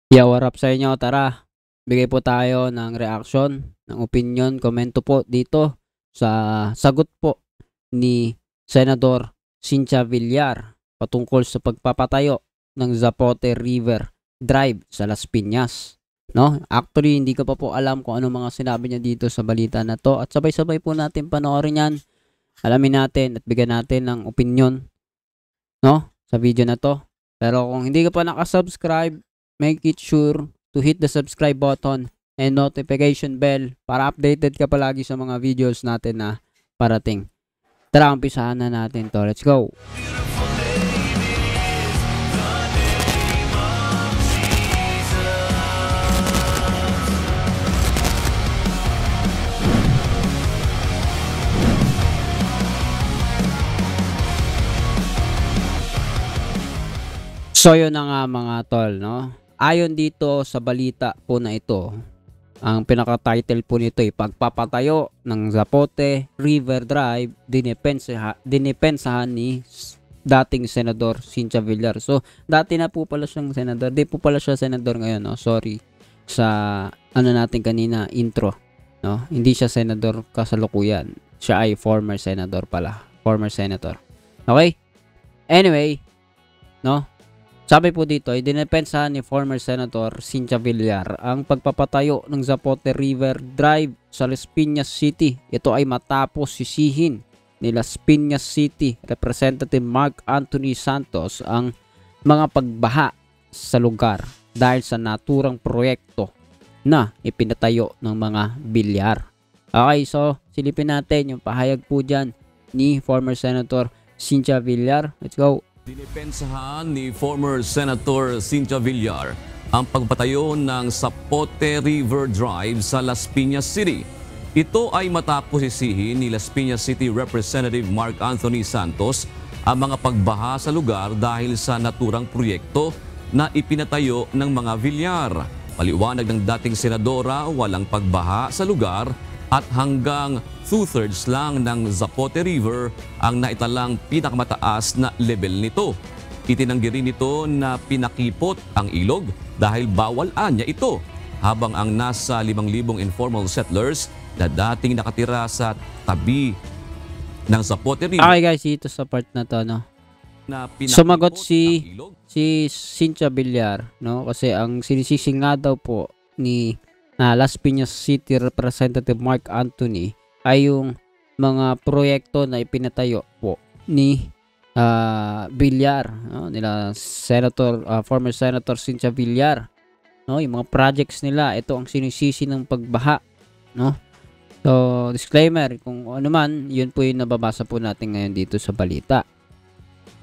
Yeah, what up sa inyo? Tara, bigay po tayo ng reaction, ng opinion, komento po dito sa sagot po ni Senador Cynthia Villar patungkol sa pagpapatayo ng Zapote River Drive sa Las Piñas. No? Actually, hindi ko pa po alam kung ano mga sinabi niya dito sa balita na to at sabay-sabay po natin panoorin yan. Alamin natin at bigyan natin ng opinion, no, sa video na to. Pero kung hindi ka pa nakasubscribe, make it sure to hit the subscribe button and notification bell para updated ka palagi sa mga videos natin na parating. Tara, umpisahan na natin to. Let's go! So yun na nga mga tol, no? Ayon dito sa balita po na ito, ang pinaka-title po nito ay pagpapatayo ng Zapote River Drive dinipensahan ni dating Senador Cynthia Villar. So dati na po pala siyang senador, di po pala siya senador ngayon, no? Sorry sa ano natin kanina intro, no? Hindi siya senador kasalukuyan. Siya ay former senador pala, former senator. Okay? Anyway, no? Sabi po dito, idinipensahan ni former Senator Cynthia Villar ang pagpapatayo ng Zapote River Drive sa Las Piñas City. Ito ay matapos sisihin ni Las Piñas City Representative Mark Anthony Santos ang mga pagbaha sa lugar dahil sa naturang proyekto na ipinatayo ng mga Villar. Okay, so silipin natin yung pahayag po dyan ni former Senator Cynthia Villar. Let's go! Dinipensahan ni former Senator Cynthia Villar ang pagpatayo ng Zapote River Drive sa Las Piñas City. Ito ay matapos sisihin ni Las Piñas City Representative Mark Anthony Santos ang mga pagbaha sa lugar dahil sa naturang proyekto na ipinatayo ng mga Villar. Paliwanag ng dating senadora, walang pagbaha sa lugar at hanggang 2/3 lang ng Zapote River ang naitalang pinakamataas na level nito. Itinanggi rin nito na pinakipot ang ilog dahil bawal anya ito, habang ang nasa 5,000 informal settlers na dating nakatira sa tabi ng Zapote River. Okay guys, ito sa part na to, no? Sumagot si Cynthia Villar, no? Kasi ang sinisisi nga daw po ni Las Piñas City Representative Mark Anthony ay yung mga proyekto na ipinatayo po ni Villar, no? Nila former Senator Cynthia Villar, no? Yung mga projects nila, ito ang sinisisi ng pagbaha, no? So disclaimer, kung ano man, yun po yung nababasa po natin ngayon dito sa balita.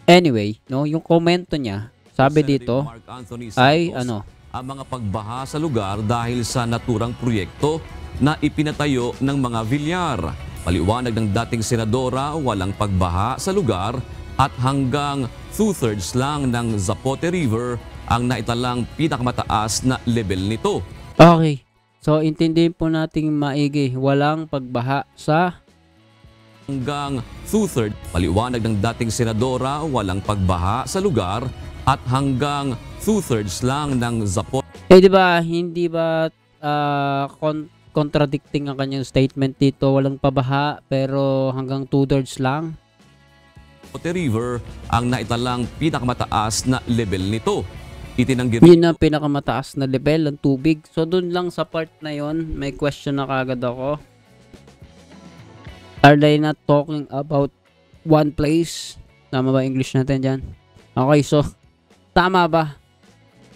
Anyway, no, yung komento niya, sabi dito ay ano, ang mga pagbaha sa lugar dahil sa naturang proyekto na ipinatayo ng mga Villar. Paliwanag ng dating senadora, walang pagbaha sa lugar at hanggang 2/3 lang ng Zapote River ang naitalang pinakamataas na level nito. Okay, so intindihin po nating maigi, walang pagbaha sa hanggang 2/3. Paliwanag ng dating senadora, walang pagbaha sa lugar at hanggang 2/3 lang ng Zapote. Di ba, hindi ba contradicting ang kanyang statement dito, walang pabaha pero hanggang 2/3 lang? Zapote River ang naitalang pinakamataas na level nito. Itinanggi yun ang pinakamataas na level ng tubig. So dun lang sa part na yon, may question na kagad ako. Are they not talking about one place? Tama ba English natin dyan? Okay, so tama ba?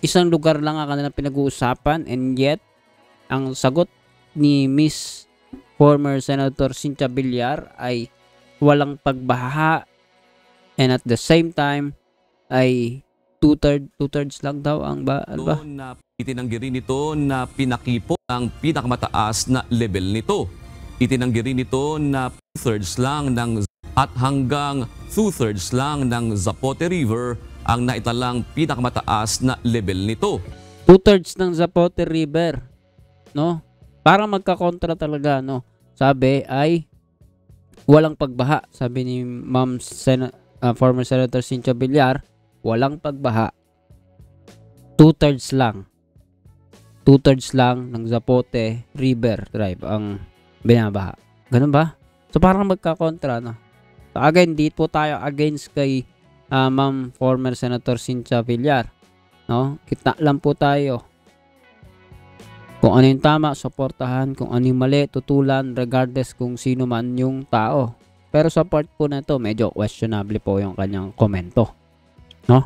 Isang lugar lang ang kanilang pinag-uusapan, and yet ang sagot ni Miss former Senator Cynthia Villar ay walang pagbaha, and at the same time ay 2/3 lang daw ang ba? Itinanggi rin ito na pinakipot ang pinakamataas na level nito. Itinanggi rin ito na 2/3 lang ng at hanggang 2/3 lang ng Zapote River ang naitalang pinakamataas na level nito. 2/3 ng Zapote River, no? Para magkakontra talaga, no? Sabi ay walang pagbaha. Sabi ni former Senator Cynthia Villar, walang pagbaha. 2/3 lang 2/3 lang ng Zapote River Drive ang binabaha. Ganun ba? So parang magkakontra, no? So again, di po tayo against kay Ma'am former Senator Cynthia Villar, no? Kita lang po tayo. Kung ano yung tama, suportahan. Kung ano yung mali, tutulan regardless kung sino man yung tao. Pero sa part po na to, medyo questionable po yung kanyang komento, no?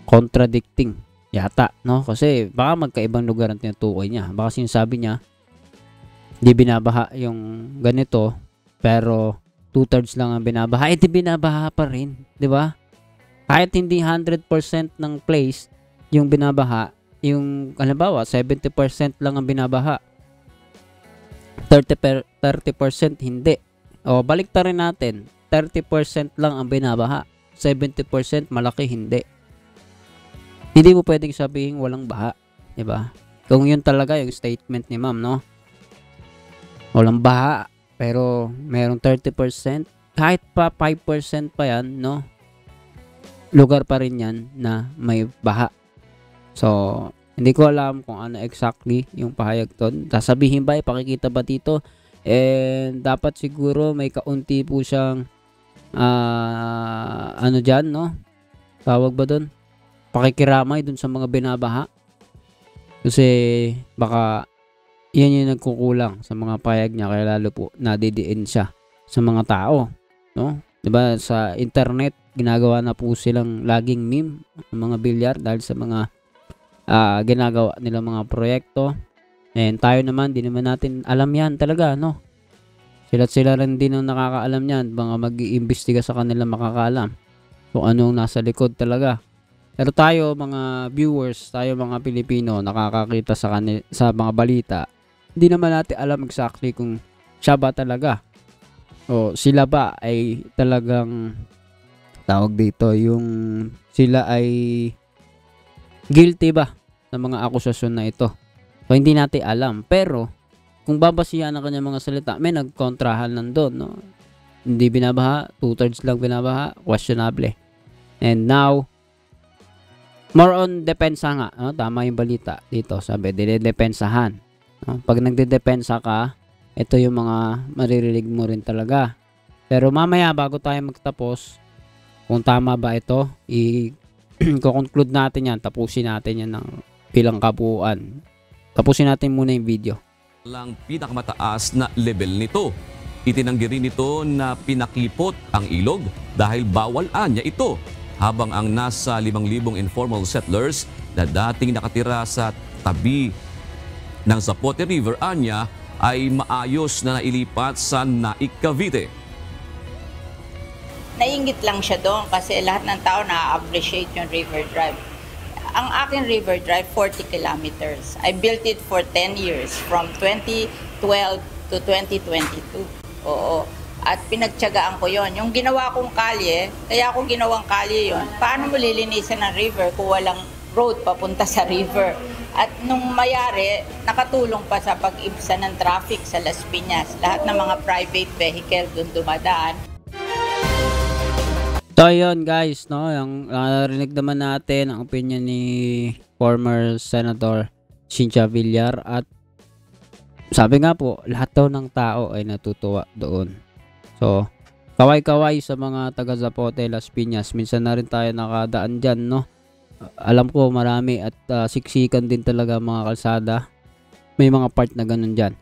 Contradicting yata, no? Kasi baka magkaibang lugar ang tinutukoy niya. Baka sinasabi niya di binabaha yung ganito, pero 2/3 lang ang binabaha. Di binabaha pa rin, di ba? Kahit hindi 100% ng place yung binabaha, yung halimbawa 70% lang ang binabaha, 30% hindi. O baliktarin natin, 30% lang ang binabaha, 70% malaki hindi. Hindi mo pwedeng sabihin walang baha, di ba? Kung yun talaga yung statement ni ma'am, no? Walang baha, pero merong 30%, kahit pa 5% pa yan, no? Lugar pa rin yan na may baha. So, hindi ko alam kung ano exactly yung pahayag doon. Sasabihin ba, ipakikita ba dito? And dapat siguro may kaunti po siyang ano dyan, no? Tawag ba doon? Pakikiramay dun sa mga binabaha. Kasi baka yan yung nagkukulang sa mga pahayag niya, kaya lalo po nadidiin siya sa mga tao, no? 'Di ba sa internet ginagawa na po silang laging meme ng mga bilyar dahil sa mga ginagawa nila mga proyekto. And tayo naman, di naman natin alam yan talaga, no? Sila rin din ang nakakaalam yan. Mga mag-iimbestiga sa kanila makakaalam kung anong nasa likod talaga. Pero tayo, mga viewers, tayo mga Pilipino, nakakakita sa mga balita, hindi naman natin alam exactly kung siya ba talaga o sila ba ay talagang tawag dito, yung sila ay guilty ba ng mga akusasyon na ito. So, hindi natin alam. Pero, kung babasihan ang kanyang mga salita, may nagkontrahan nandun, no? Hindi binabaha, 2/3 lang binabaha, questionable. And now, more on depensa nga, no? Tama yung balita dito, sabi, dinedepensahan. No? Pag nagdedepensa ka, ito yung mga maririnig mo rin talaga. Pero mamaya, bago tayo magtapos, kung tama ba ito, i-conclude natin yan, tapusin natin yan ng bilang kabuuan. Tapusin natin muna yung video. Lang pinakamataas na level nito. Itinanggi rin ito na pinaklipot ang ilog dahil bawal anya ito, habang ang nasa 5,000 informal settlers na dating nakatira sa tabi ng Zapote River anya ay maayos na nailipat sa Naik, Cavite. Nainggit lang siya doon kasi lahat ng tao na-appreciate yung river drive. Ang aking river drive, 40 kilometers. I built it for 10 years, from 2012 to 2022. Oo. At pinagtiyagaan ko yon. Yung ginawa kong kalye, kaya ako ginawang kalye yon. Paano mo lilinisan ng river kung walang road papunta sa river? At nung mayari, nakatulong pa sa pag-ibsan ng traffic sa Las Piñas. Lahat ng mga private vehicle doon dumadaan. So yun guys, no, yung narinig naman natin ang opinion ni former Senator Cynthia Villar, at sabi nga po, lahat daw ng tao ay natutuwa doon. So, kaway-kaway sa mga taga Zapote, Las Piñas. Minsan na rin tayo nakadaan dyan, no? Alam ko marami at siksikan din talaga mga kalsada. May mga part na ganun dyan.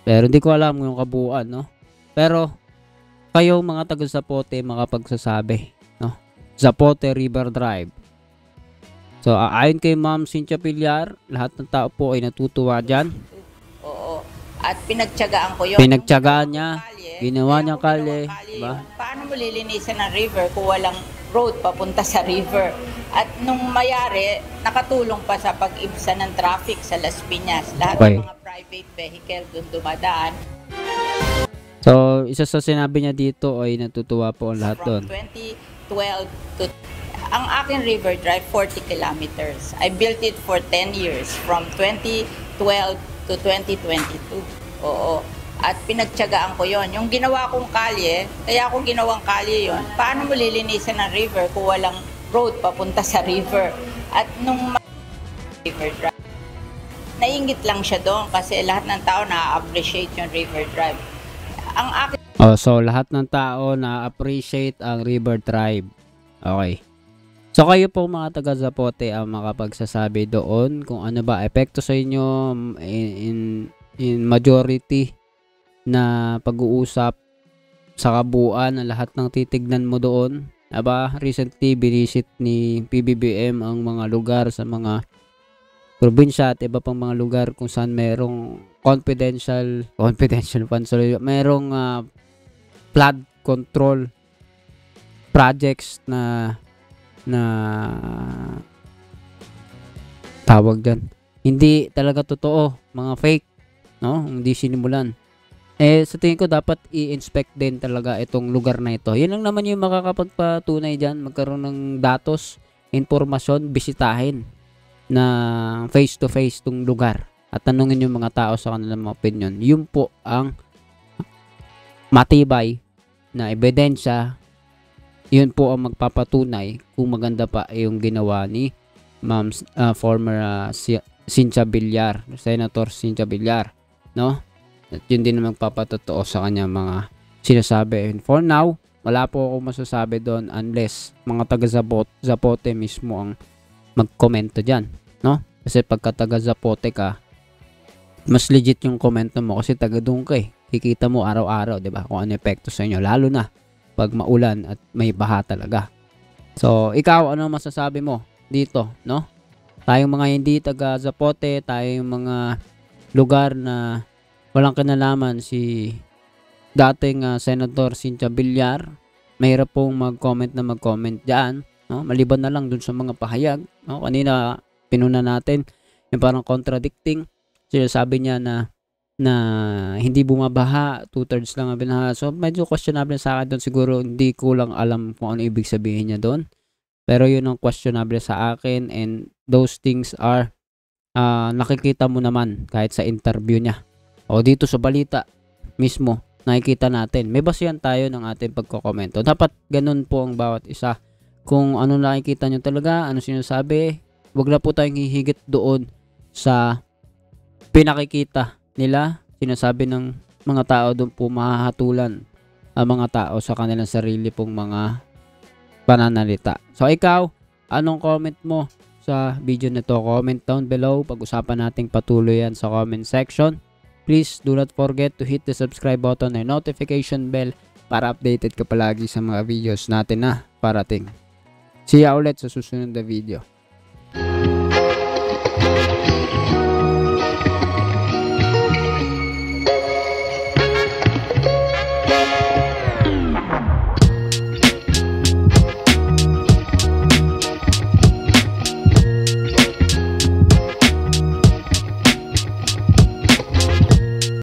Pero hindi ko alam yung kabuuan, no? Pero kayo mga taga Zapote makapagsasabi, no? Zapote River Drive. So, ayon kay Ma'am Cynthia Villar, lahat ng tao po ay natutuwa dyan. Oo. At pinagtiyagaan ko yun. Pinagtiyagaan niya, ginawa niya kalye. Diba? Paano mo lilinisan ng river kung walang road papunta sa river? At nung mayari, nakatulong pa sa pag-ibsan ng traffic sa Las Piñas. Lahat ng mga private vehicle doon dumadaan. So, isa sa sinabi niya dito ay natutuwa po ang lahat doon. From 2012 to... Ang aking river drive, 40 kilometers. I built it for 10 years, from 2012 to 2022. Oo. At pinagtiyagaan ko yon. Yung ginawa kong kalye, kaya ako ginawang kalye yon. Paano mo lilinisan ng river kung walang road papunta sa river? At nung river drive. Nainggit lang siya doon kasi lahat ng tao na-appreciate yung River Drive. Ang akin So lahat ng tao na-appreciate ang River Tribe. Okay. So kayo po mga taga Zapote ang makapagsasabi doon kung ano ba epekto sa inyo in majority na pag-uusap sa kabuuan ng lahat ng titignan mo doon. Aba, recently binisit ni PBBM ang mga lugar sa mga probinsya at iba pang mga lugar kung saan merong confidential funds, merong flood control projects na tawag dyan. Hindi talaga totoo, mga fake, no? Hindi sinimulan. Sa tingin ko dapat i-inspect din talaga itong lugar na ito. Yan lang naman yung makakapagpatunay dyan, magkaroon ng datos, informasyon, bisitahin na face to face tong lugar at tanungin yung mga tao sa kanilang mga opinion. Yun po ang matibay na ebidensya. Yun po ang magpapatunay kung maganda pa yung ginawa ni Ma'am former Cynthia Villar, Senator Cynthia Villar, no? At yun din ang magpapatotoo sa kanya mga sinasabi. And for now, wala po ako masasabi doon unless mga taga Zapote mismo ang magkomento dyan, no? Kasi pagka taga Zapote ka, mas legit yung komento mo kasi taga doon ka eh. Kikita mo araw-araw, 'di ba? Kung ano epekto sa inyo, lalo na pag maulan at may baha talaga. So, ikaw ano masasabi mo dito, no? Tayong mga hindi taga Zapote, tayong mga lugar na walang kinalaman si dating Senator Cynthia Villar, mahirap pong mag-comment diyan, no? Maliban na lang dun sa mga pahayag, no? Kanina pinuna natin yung parang contradicting. Sabi niya na hindi bumabaha, 2/3 lang ang binaha. So medyo questionable sa akin doon, siguro hindi ko lang alam kung ano ibig sabihin niya doon. Pero yun ang questionable sa akin, and those things are nakikita mo naman kahit sa interview niya. O dito sa balita mismo, nakikita natin. May basihan tayo ng ating pagkokomento. Dapat ganun po ang bawat isa. Kung ano nakikita nyo talaga, ano sinasabi, wag na po tayong hihigit doon sa pinakikita nila. Sinasabi ng mga tao doon po, mahahatulan ang mga tao sa kanilang sarili pong mga pananalita. So ikaw, anong comment mo sa video na to? Comment down below. Pag-usapan nating patuloy yan sa comment section. Please do not forget to hit the subscribe button and notification bell para updated ka palagi sa mga videos natin na parating. See ya ulit sa susunod na video.